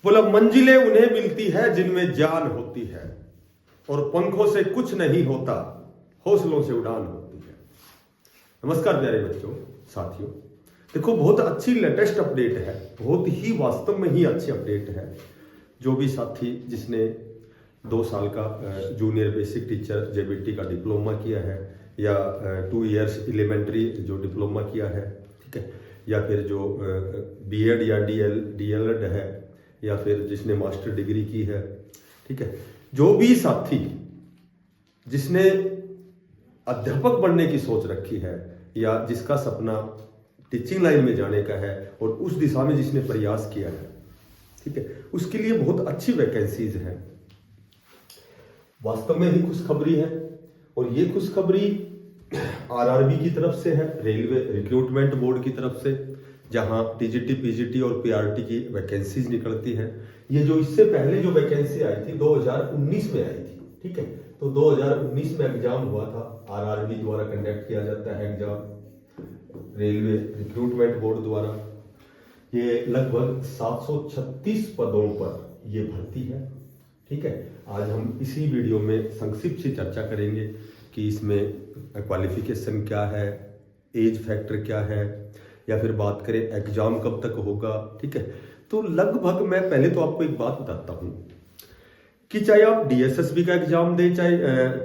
बोला मंजिलें उन्हें मिलती है जिनमें जान होती है, और पंखों से कुछ नहीं होता, हौसलों से उड़ान होती है। नमस्कार प्यारे बच्चों, साथियों, देखो बहुत अच्छी लेटेस्ट अपडेट है, बहुत ही वास्तव में ही अच्छी अपडेट है। जो भी साथी जिसने 2 साल का जूनियर बेसिक टीचर जेबीटी का डिप्लोमा किया है, या 2 इयर्स एलिमेंट्री जो डिप्लोमा किया है, ठीक है, या फिर जो बीएड या डीएलएड है, या फिर जिसने मास्टर डिग्री की है, ठीक है, जो भी साथी जिसने अध्यापक बनने की सोच रखी है या जिसका सपना टीचिंग लाइन में जाने का है और उस दिशा में जिसने प्रयास किया है, ठीक है, उसके लिए बहुत अच्छी वैकेंसीज है। वास्तव में ही खुशखबरी है, और ये खुशखबरी आरआरबी की तरफ से है, रेलवे रिक्रूटमेंट बोर्ड की तरफ से, जहां टीजीटी, पीजीटी और पीआरटी की वैकेंसीज निकलती हैं। ये जो इससे पहले जो वैकेंसी आई थी 2019 में आई थी, ठीक है, तो 2019 में एग्जाम हुआ था, आरआरबी द्वारा कंडक्ट किया जाता है एग्जाम, रेलवे रिक्रूटमेंट बोर्ड द्वारा। ये लगभग 736 पदों पर ये भर्ती है, ठीक है। आज हम इसी वीडियो में संक्षिप्त से चर्चा करेंगे कि इसमें क्वालिफिकेशन क्या है, एज फैक्टर क्या है, या फिर बात करें एग्जाम कब तक होगा, ठीक है। तो लगभग मैं पहले तो आपको एक बात बताता हूं कि चाहे आप डीएसएसबी का एग्जाम दें, चाहे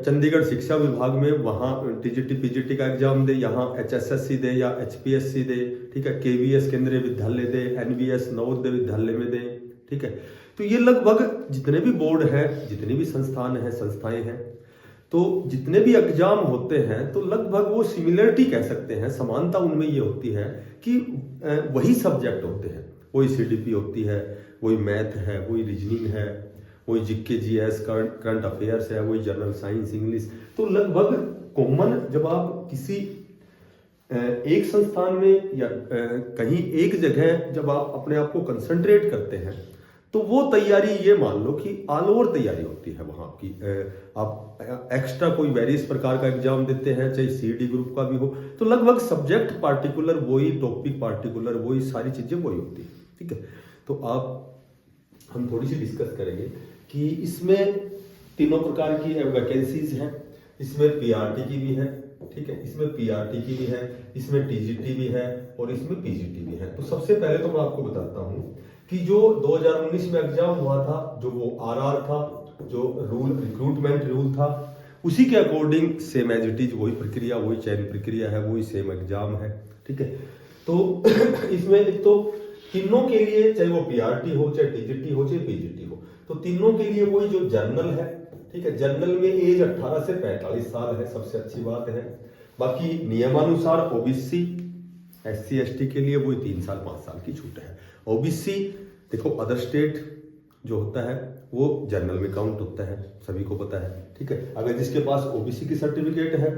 चंडीगढ़ शिक्षा विभाग में वहां टीजीटी पीजीटी का एग्जाम दे, यहाँ एचएसएससी दे या एचपीएससी दे, ठीक है, केवीएस केंद्रीय विद्यालय दे, एनवीएस नवोदय विद्यालय में दे, ठीक है। तो ये लगभग जितने भी बोर्ड हैं, जितनी भी संस्थान हैं, संस्थाएं हैं, तो जितने भी एग्जाम होते हैं तो लगभग वो सिमिलरिटी कह सकते हैं, समानता उनमें ये होती है कि वही सब्जेक्ट होते हैं, वही सीडीपी होती है, वही मैथ है, वही रीजनिंग है, वही जीके जीएस करंट अफेयर्स है, वही जनरल साइंस, इंग्लिश। तो लगभग कॉमन जब आप किसी एक संस्थान में या कहीं एक जगह जब आप अपने आप को कंसंट्रेट करते हैं तो वो तैयारी ये मान लो कि ऑल ओवर तैयारी होती है वहां की। आप एक्स्ट्रा कोई वेरियस प्रकार का एग्जाम देते हैं, चाहे सीडी ग्रुप का भी हो, तो लगभग सब्जेक्ट पार्टिकुलर वही, टॉपिक पार्टिकुलर वही, सारी चीजें वही होती है, ठीक है। तो हम थोड़ी सी डिस्कस करेंगे कि इसमें तीनों प्रकार की वैकेंसीज हैं। इसमें पीआरटी की भी है, ठीक है, इसमें पीआरटी की भी है, इसमें टीजीटी भी है और इसमें पीजीटी भी है। तो सबसे पहले तो मैं आपको बताता हूं कि जो 2019 में एग्जाम हुआ था, जो वो आरआर था, जो रिक्रूटमेंट रूल था, उसी के according same as it is वही प्रक्रिया, वही चयन प्रक्रिया है, वही सेम एग्जाम है, ठीक है। तो इसमें एक तो तीनों के लिए, चाहे वो पीआरटी हो, चाहे टीजीटी हो, चाहे पीजीटी हो, तो तीनों के लिए वही जो जर्नल है, ठीक है, जर्नल में एज 18 से 45 साल है, सबसे अच्छी बात है। बाकी नियमानुसार ओबीसी एससी एसटी के लिए वही 3 साल 5 साल की छूट है। ओबीसी देखो अदर स्टेट जो होता है वो जर्नल में काउंट होता है, सभी को पता है, ठीक है। अगर जिसके पास ओबीसी की सर्टिफिकेट है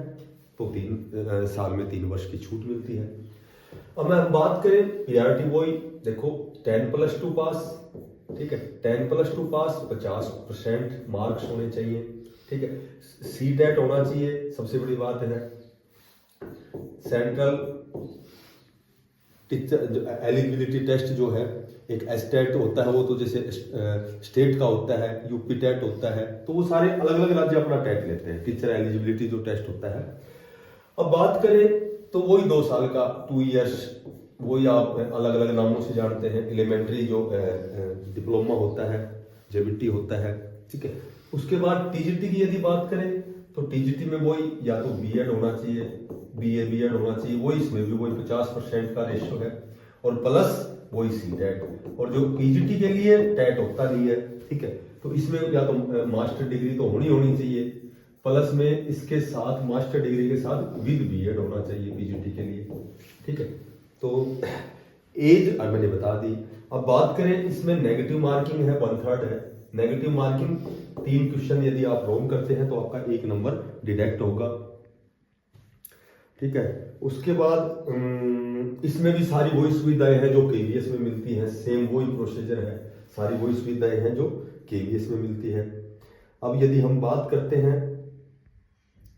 तो 3 साल में 3 वर्ष की छूट मिलती है। अब मैं बात करें पीआरटी, वही देखो 10+2 पास, ठीक है, 10+2 पास, 50% मार्क्स होने चाहिए, ठीक है। सीटेट होना चाहिए, सबसे बड़ी बात है। सेंट्रल टीचर एलिजिबिलिटी टेस्ट जो है, एक एस्टेट होता है, वो तो जैसे स्टेट का होता है, यूपी टेट होता है, तो वो सारे अलग अलग राज्य अपना टेट लेते हैं, टीचर एलिजिबिलिटी जो टेस्ट होता है। अब बात करें तो वही 2 साल का 2 इयर्स, वही आप अलग अलग नामों से जानते हैं, एलिमेंट्री जो डिप्लोमा होता है, जेबीटी होता है, ठीक है। उसके बाद टीजीटी की यदि बात करें तो टीजीटी में वही या तो बीएड होना चाहिए, बीएड होना चाहिए, वही इसमें भी वही 50% का रेशियो है, और प्लस वही सीटेट। और जो पीजीटी के लिए टेट होता नहीं है, ठीक है, तो इसमें या तो मास्टर डिग्री तो होनी चाहिए, प्लस में इसके साथ मास्टर डिग्री के साथ विद बीएड होना चाहिए पीजीटी के लिए, ठीक है। तो एज मैंने बता दी। अब बात करें इसमें नेगेटिव मार्किंग है, 1/3 है। नेगेटिव मार्किंग 3 क्वेश्चन यदि आप रॉन्ग करते हैं तो आपका 1 नंबर डिडक्ट होगा, ठीक है। उसके बाद इसमें भी सारी वही सुविधाएं हैं जो केवीएस में मिलती हैं, सेम वही प्रोसीजर है, सारी वही सुविधाएं हैं जो केवीएस में मिलती है। अब यदि हम बात करते हैं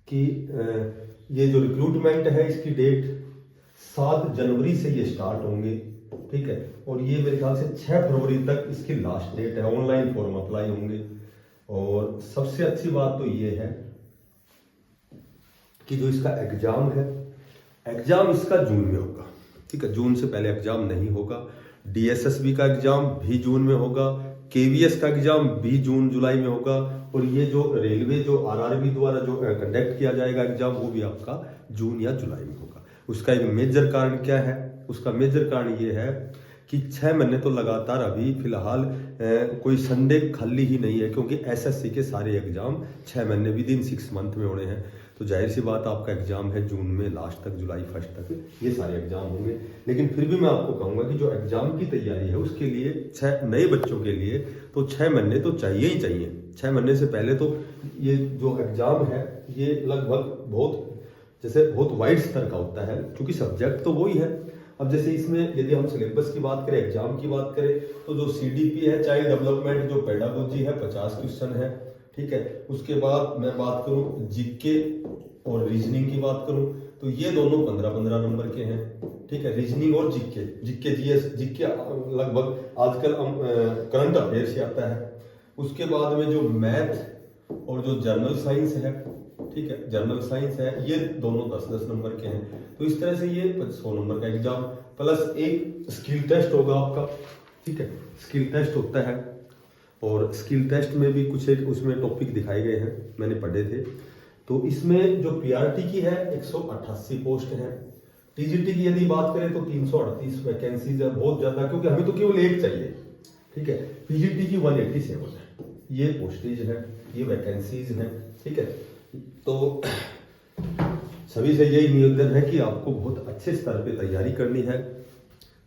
कि ये जो रिक्रूटमेंट है, इसकी डेट 7 जनवरी से ये स्टार्ट होंगे, ठीक है। और ये मेरे ख्याल से 6 फरवरी तक इसकी लास्ट डेट है, ऑनलाइन फॉर्म अप्लाई होंगे। और सबसे अच्छी बात तो ये है कि जो इसका एग्जाम है, एग्जाम इसका जून में होगा, ठीक है। जून से पहले एग्जाम नहीं होगा। DSSB का एग्जाम भी जून में होगा, KVS का एग्जाम भी जून जुलाई में होगा। और ये जो रेलवे जो RRB द्वारा जो कंडक्ट किया जाएगा एग्जाम, वो भी आपका जून या जुलाई में होगा। उसका एक मेजर कारण क्या है? उसका मेजर कारण ये है कि 6 महीने तो लगातार अभी फिलहाल कोई संडे खाली ही नहीं है, क्योंकि SSC के सारे एग्जाम 6 महीने विदिन 6 मंथ में होने हैं। तो जाहिर सी बात आपका एग्जाम है जून में लास्ट तक, जुलाई फर्स्ट तक ये सारे एग्जाम होंगे। लेकिन फिर भी मैं आपको कहूंगा कि जो एग्जाम की तैयारी है उसके लिए 6 नए बच्चों के लिए तो 6 महीने तो चाहिए ही चाहिए। 6 महीने से पहले तो ये जो एग्जाम है ये लगभग बहुत वाइड स्तर का होता है, क्योंकि सब्जेक्ट तो वही है। अब जैसे इसमें यदि हम सिलेबस की बात करें, एग्जाम की बात करें, तो जो CDP है, चाइल्ड डेवलपमेंट जो पेडागोजी है, 50 क्वेश्चन है, ठीक है। उसके बाद मैं बात करूं जीके और रीजनिंग की बात करूं तो ये दोनों 15-15 नंबर के हैं, ठीक है। रीजनिंग और जीके GS जीके लगभग आजकल करंट अफेयर से आता है। उसके बाद में जो मैथ और जो जर्नल साइंस है, ठीक है, जर्नल साइंस है, ये दोनों 10-10 नंबर के हैं। तो इस तरह से ये 100 नंबर का एग्जाम प्लस एक स्किल टेस्ट होगा आपका, ठीक है। स्किल टेस्ट होता है और स्किल टेस्ट में भी कुछ एक उसमें टॉपिक दिखाए गए हैं, मैंने पढ़े थे। तो इसमें जो PRT की है 188 पोस्ट है। TGT की यदि बात करें तो 338 वैकेंसीज है, बहुत ज्यादा, क्योंकि हमें तो केवल एक चाहिए, ठीक है। PGT की 187 है, ये पोस्टेज है, ये वैकेंसीज है, ठीक है। तो सभी से यही निवेदन है कि आपको बहुत अच्छे स्तर पे तैयारी करनी है।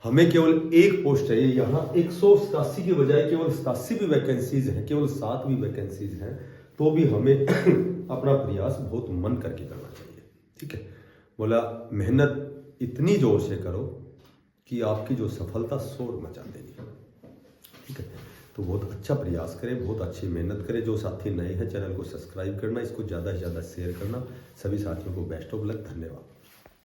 हमें केवल एक पोस्ट चाहिए, यहाँ 187 की बजाय केवल 87 भी वैकेंसीज हैं, केवल 7 भी वैकेंसीज हैं, तो भी हमें अपना प्रयास बहुत मन करके करना चाहिए, ठीक है। बोला मेहनत इतनी जोर से करो कि आपकी जो सफलता शोर मचा देगी, ठीक है। तो बहुत अच्छा प्रयास करें, बहुत अच्छी मेहनत करें। जो साथी नए हैं चैनल को सब्सक्राइब करना, इसको ज़्यादा से ज़्यादा शेयर करना। सभी साथियों को बेस्ट ऑफ लक, धन्यवाद।